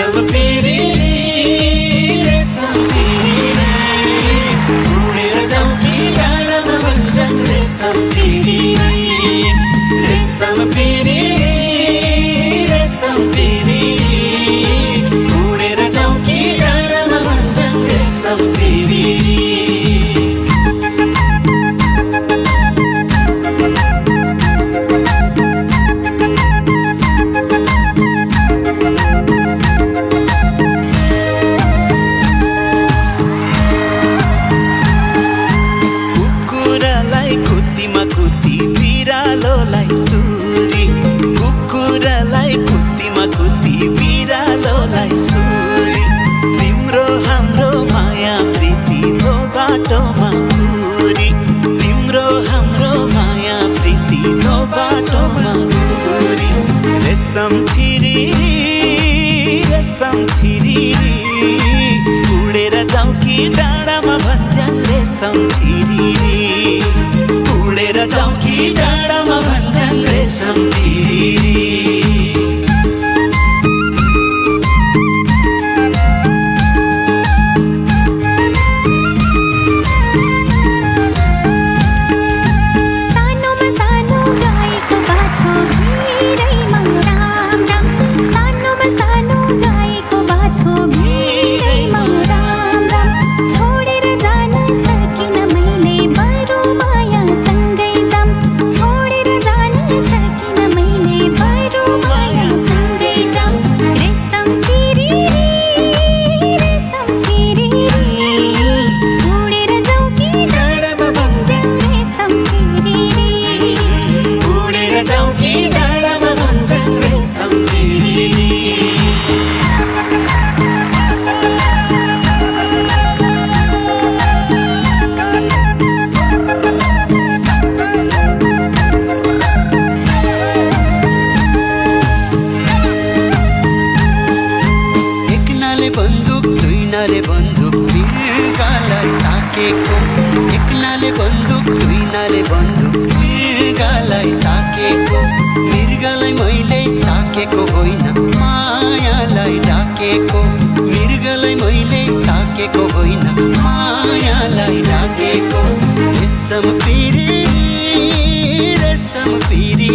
रेशम फेरि रेशम फेरि उडेर जाउँ कि डाँडामा भन्छन् रेशम फेरि रेशम फेरि रेशम फेरि उडेर जाउँ कि डाँडामा भन्छन् रेशम फेरि रेशम फेरि उडेर जाउँ कि डाँडामा भन्छन् रेशम फेरि उडेर जाउँ कि डाँडामा भन्छन् रेशम फेरि बन्दुक दुई नाले बन्दुक मृगलाई ताकेको एक नाले बन्दुक दुई नाले बन्दुक मृगलाई ताकेको मृगलाई मैले ताकेको होइन मायालाई डाकेको मृगलाई मैले ताकेको होइन मायालाई डाकेको रेशम फेरि रेशम फेरि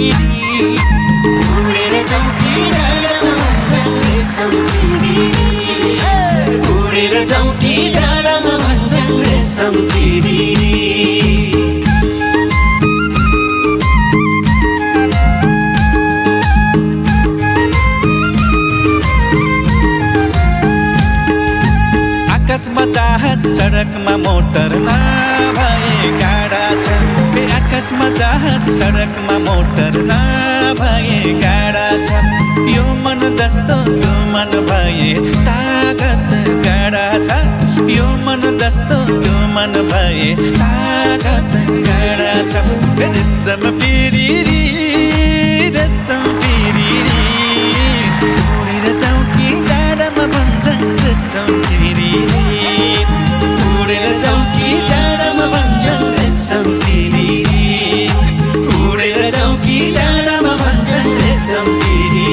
उडेर जाउँ कि डाँडामा भन्छन् रेशम फेरि उडेर जाउँ कि डाँडामा भन्छन् रेशम फेरि आकाशमा जहाज सडकमा मोटर नभए गाडा छ आकाशमा जहाज सडकमा मोटर नभए गाडा छ यो मन जस्तो यो मन भए तागत गाडा छ यो मन जस्तो यो मन भए तागत गाडा छ रेशम फेरि रेशम फेरि उडेर जाउँ कि डाँडामा भन्छन् रेशम फेरि उडेर जाउँ कि डाँडामा भन्छन् रेशम फेरि उडेर जाउँ कि डाँडामा भन्छन् रेशम फेरि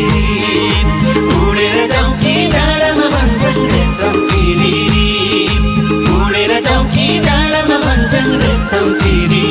उडेर जाउँ कि डाँडामा भन्छन् रेशम फेरि उडेर जाउँ कि डाँडामा भन्छन् रेशम फेरि